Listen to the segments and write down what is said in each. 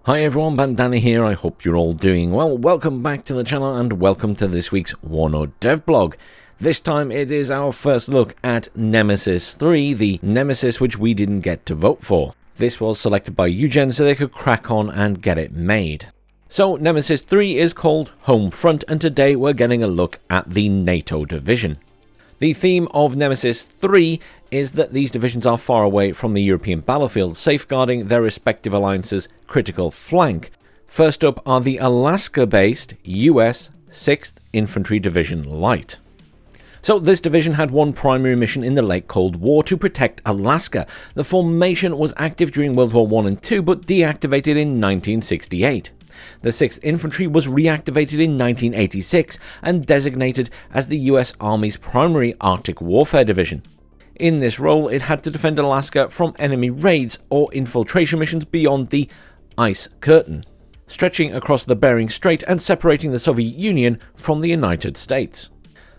Hi everyone, Bandanner here. I hope you're all doing well. Welcome back to the channel and welcome to this week's WARNO devblog. This time it is our first look at Nemesis 3, the Nemesis which we didn't get to vote for. This was selected by Eugen so they could crack on and get it made. So Nemesis 3 is called Home Front, and today we're getting a look at the NATO division. The theme of Nemesis 3 is that these divisions are far away from the European battlefield, safeguarding their respective alliances' critical flank. First up are the Alaska-based US 6th Infantry Division Light. So this division had one primary mission in the late Cold War: to protect Alaska. The formation was active during World War I and II, but deactivated in 1968. The 6th Infantry was reactivated in 1986 and designated as the US Army's primary Arctic warfare division. In this role, it had to defend Alaska from enemy raids or infiltration missions beyond the Ice Curtain, stretching across the Bering Strait and separating the Soviet Union from the United States.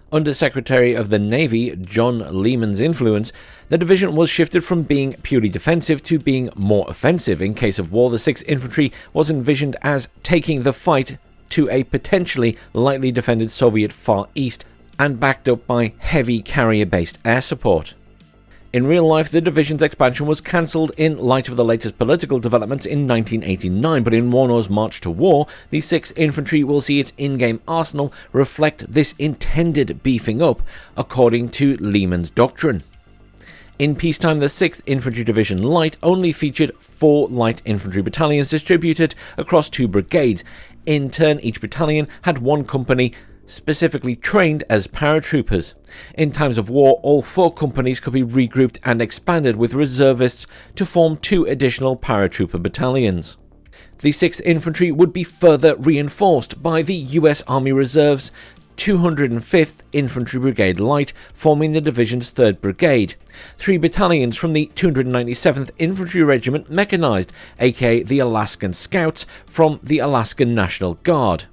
Under Secretary of the Navy John Lehman's influence, the division was shifted from being purely defensive to being more offensive. In case of war, the 6th Infantry was envisioned as taking the fight to a potentially lightly defended Soviet Far East and backed up by heavy carrier-based air support. In real life, the division's expansion was cancelled in light of the latest political developments in 1989, but in WARNO's March to War, the 6th Infantry will see its in-game arsenal reflect this intended beefing up, according to Lehman's doctrine. In peacetime, the 6th Infantry Division Light only featured 4 light infantry battalions distributed across 2 brigades. In turn, each battalion had 1 company specifically trained as paratroopers. In times of war, all 4 companies could be regrouped and expanded with reservists to form 2 additional paratrooper battalions. The 6th Infantry would be further reinforced by the US Army Reserve's 205th Infantry Brigade Light, forming the division's 3rd Brigade. 3 battalions from the 297th Infantry Regiment Mechanized, aka the Alaskan Scouts, from the Alaskan National Guard.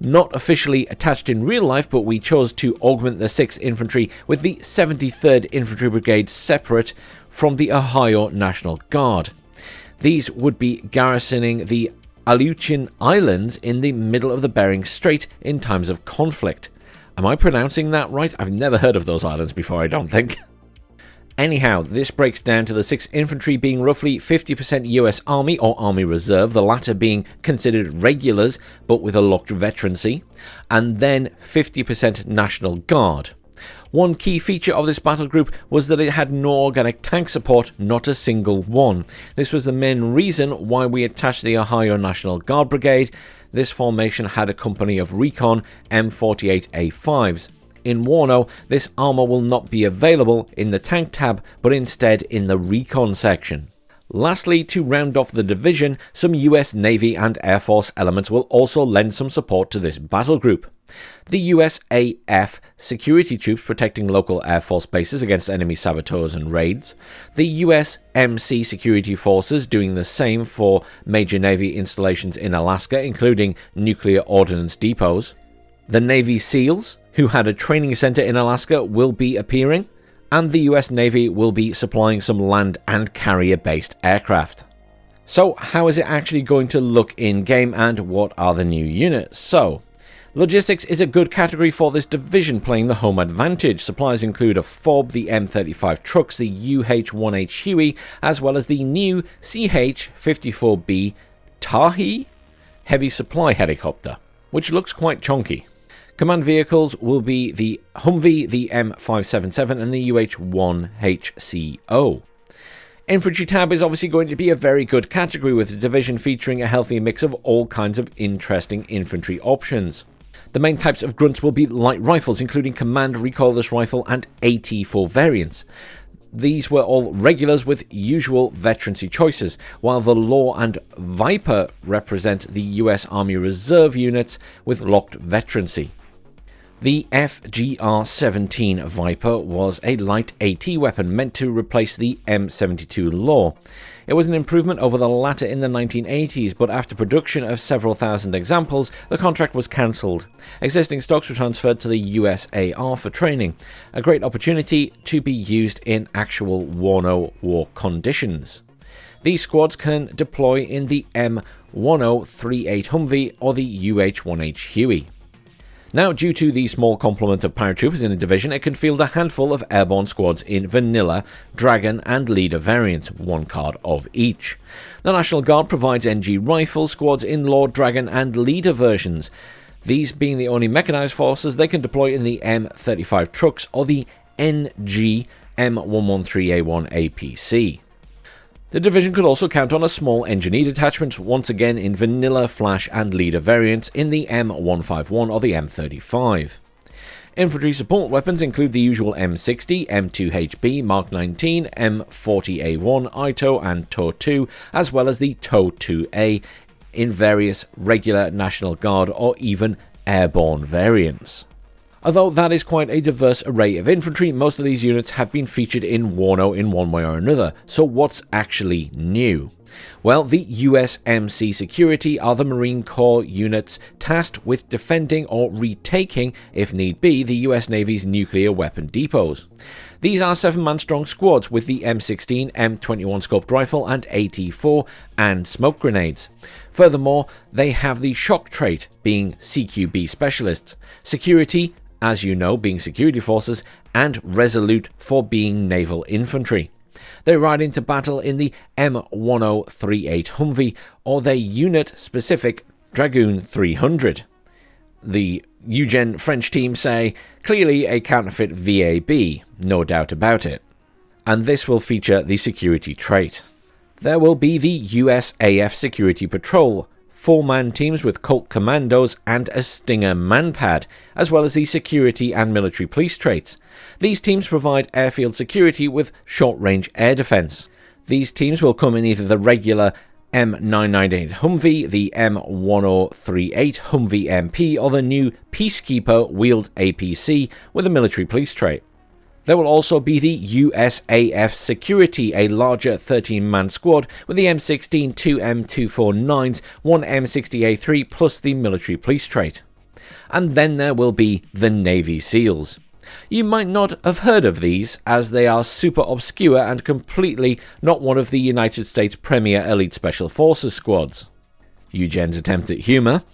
Not officially attached in real life, but we chose to augment the 6th Infantry with the 73rd Infantry Brigade separate from the Ohio National Guard. These would be garrisoning the Aleutian Islands in the middle of the Bering Strait in times of conflict. Am I pronouncing that right? I've never heard of those islands before, I don't think. Anyhow, this breaks down to the 6th Infantry being roughly 50% US Army or Army Reserve, the latter being considered regulars but with a locked veterancy, and then 50% National Guard. One key feature of this battle group was that it had no organic tank support, not a single one. This was the main reason why we attached the Ohio National Guard Brigade. This formation had a company of recon M48A5s. In WARNO, this armour will not be available in the tank tab, but instead in the recon section. Lastly, to round off the division, some US Navy and Air Force elements will also lend some support to this battle group. The USAF security troops protecting local Air Force bases against enemy saboteurs and raids. The USMC security forces doing the same for major Navy installations in Alaska, including nuclear ordnance depots. The Navy SEALs, who had a training center in Alaska, will be appearing, and the US Navy will be supplying some land and carrier-based aircraft. So how is it actually going to look in-game, and what are the new units? So, logistics is a good category for this division, playing the home advantage. Supplies include a FOB, the M35 trucks, the UH-1H Huey, as well as the new CH-54B Tahi heavy supply helicopter, which looks quite chunky. Command vehicles will be the Humvee, the M577, and the UH-1HCO. Infantry tab is obviously going to be a very good category, with the division featuring a healthy mix of all kinds of interesting infantry options. The main types of grunts will be light rifles, including command recoilless rifle and AT4 variants. These were all regulars with usual veterancy choices, while the Law and Viper represent the US Army Reserve units with locked veterancy. The FGR-17 Viper was a light AT weapon meant to replace the M72 Law. It was an improvement over the latter in the 1980s, but after production of several thousand examples, the contract was cancelled. Existing stocks were transferred to the USAR for training, a great opportunity to be used in actual WARNO war conditions. These squads can deploy in the WARNO 38 Humvee or the UH-1H Huey. Now, due to the small complement of paratroopers in the division, it can field a handful of airborne squads in Vanilla, Dragon and Leader variants, one card of each. The National Guard provides NG rifle squads in Lord, Dragon and Leader versions. These being the only mechanised forces they can deploy in the M35 trucks or the NG M113A1 APC. The division could also count on a small engineer detachment, once again in Vanilla, Flash and Leader variants in the M151 or the M35. Infantry support weapons include the usual M60, M2HB, Mark 19, M40A1, ITO and TO2, as well as the TO2A in various regular National Guard or even airborne variants. Although that is quite a diverse array of infantry, most of these units have been featured in WARNO in one way or another, so what's actually new? Well, the USMC Security are the Marine Corps units tasked with defending or retaking, if need be, the US Navy's nuclear weapon depots. These are 7-man strong squads with the M16, M21 scoped rifle and AT-4 and smoke grenades. Furthermore, they have the shock trait, being CQB specialists, security, as you know, being security forces, and resolute for being naval infantry. They ride into battle in the M1038 Humvee or their unit-specific Dragoon 300. The Eugen French team say, clearly a counterfeit VAB, no doubt about it. And this will feature the security trait. There will be the USAF Security Patrol, 4-man teams with Colt Commandos and a Stinger manpad, as well as the security and military police traits. These teams provide airfield security with short-range air defense. These teams will come in either the regular M998 Humvee, the M1038 Humvee MP, or the new Peacekeeper wheeled APC with a military police trait. There will also be the USAF Security, a larger 13-man squad with the M16, 2 M249s, 1 M60A3 plus the military police trait. And then there will be the Navy SEALs. You might not have heard of these, as they are super obscure and completely not one of the United States' premier elite special forces squads. Eugen's attempt at humour.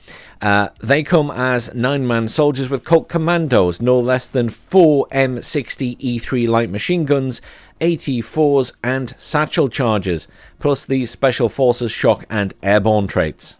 They come as 9-man soldiers with Colt Commandos, no less than 4 M60E3 light machine guns, AT-4s and satchel charges, plus the Special Forces shock and airborne traits.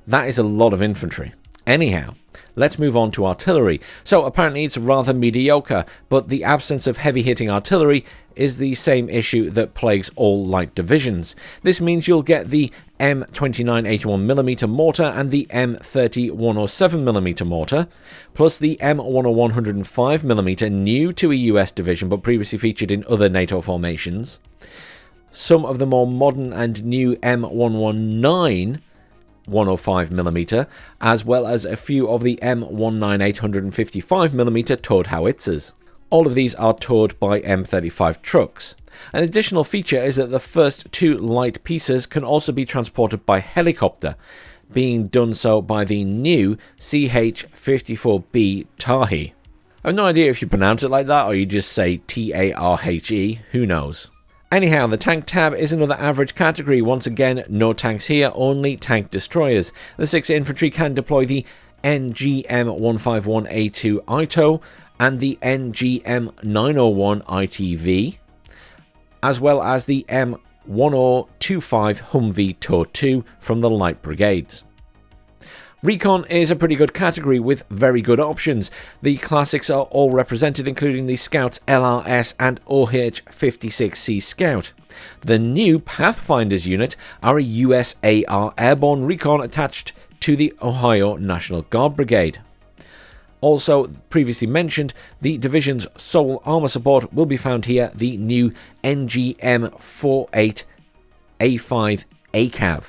That is a lot of infantry. Anyhow, let's move on to artillery. So apparently it's rather mediocre, but the absence of heavy-hitting artillery is the same issue that plagues all light divisions. This means you'll get the M29 81mm mortar and the M30 107mm mortar, plus the M101 105mm new to a US division but previously featured in other NATO formations, some of the more modern and new M119 105mm, as well as a few of the M198 155mm towed howitzers. All of these are towed by M35 trucks. An additional feature is that the first 2 light pieces can also be transported by helicopter, being done so by the new CH-54B Tahi. I have no idea if you pronounce it like that or you just say T-A-R-H-E, who knows. Anyhow, the tank tab is another average category. Once again, no tanks here, only tank destroyers. The 6th Infantry can deploy the NGM151A2 ITO and the NGM901 ITV, as well as the M1025 Humvee TO2 from the Light Brigades. Recon is a pretty good category with very good options. The classics are all represented, including the Scouts LRS and OH-56C Scout. The new Pathfinders unit are a USAR airborne recon attached to the Ohio National Guard Brigade. Also, previously mentioned, the division's sole armour support will be found here, the new NGM48A5 ACAV.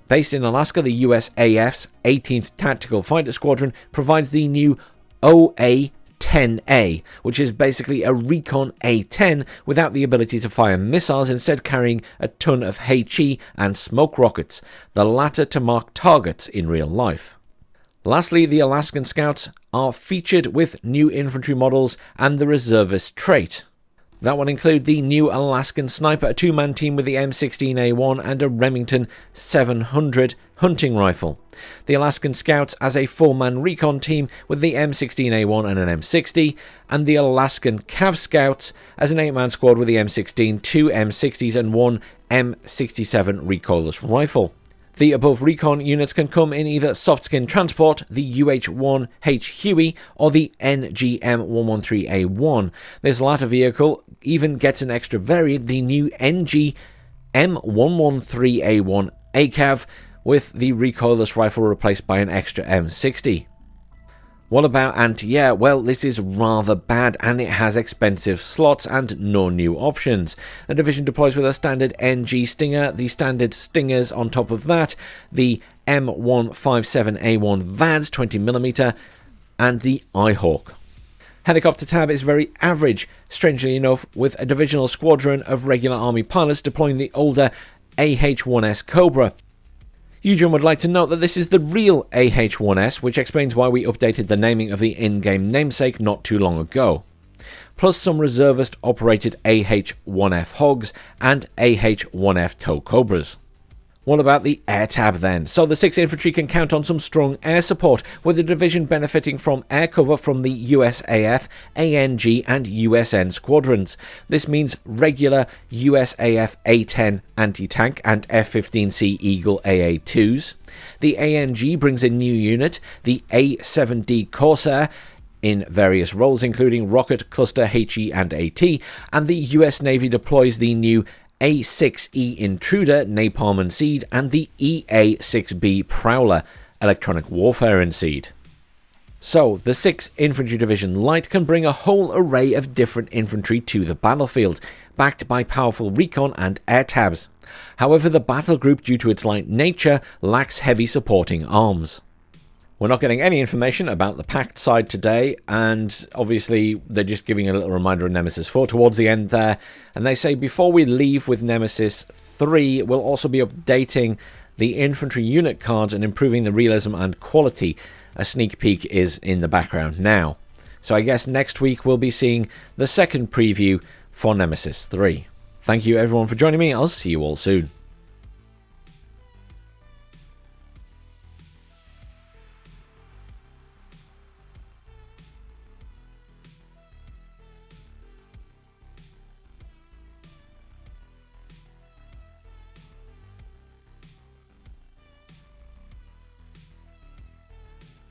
Based in Alaska, the USAF's 18th Tactical Fighter Squadron provides the new OA-10A, which is basically a recon A-10 without the ability to fire missiles, instead carrying a ton of HE and smoke rockets, the latter to mark targets in real life. Lastly, the Alaskan Scouts are featured with new infantry models and the reservist trait. That will include the new Alaskan Sniper, a two-man team with the M16A1 and a Remington 700 hunting rifle. The Alaskan Scouts as a four-man recon team with the M16A1 and an M60, and the Alaskan Cav Scouts as an 8-man squad with the M16, two M60s and one M67 recoilless rifle. The above recon units can come in either soft-skin transport, the UH-1H Huey, or the NGM-113A1. This latter vehicle even gets an extra variant, the new NGM-113A1 ACAV, with the recoilless rifle replaced by an extra M60. What about anti-air? Well, this is rather bad, and it has expensive slots and no new options. The division deploys with a standard NG Stinger, the standard Stingers on top of that, the M157A1 VADS 20mm, and the iHawk. Helicopter tab is very average, strangely enough, with a divisional squadron of regular army pilots deploying the older AH-1S Cobra. Eugen would like to note that this is the real AH-1S, which explains why we updated the naming of the in-game namesake not too long ago. Plus some reservist-operated AH-1F Hogs and AH-1F Tow Cobras. What about the air tab then? So the 6th Infantry can count on some strong air support, with the division benefiting from air cover from the USAF, ANG and USN squadrons. This means regular USAF A-10 anti-tank and F-15C Eagle AA-2s. The ANG brings a new unit, the A-7D Corsair, in various roles including rocket, cluster, HE and AT, and the US Navy deploys the new A6E Intruder, Napalm and Seed, and the EA6B Prowler, Electronic Warfare and Seed. So, the 6th Infantry Division Light can bring a whole array of different infantry to the battlefield, backed by powerful recon and air tabs. However, the battle group, due to its light nature, lacks heavy supporting arms. We're not getting any information about the packed side today, and obviously they're just giving a little reminder of Nemesis 4 towards the end there. And they say before we leave with Nemesis 3, we'll also be updating the infantry unit cards and improving the realism and quality. A sneak peek is in the background now. So I guess next week we'll be seeing the second preview for Nemesis 3. Thank you everyone for joining me. I'll see you all soon.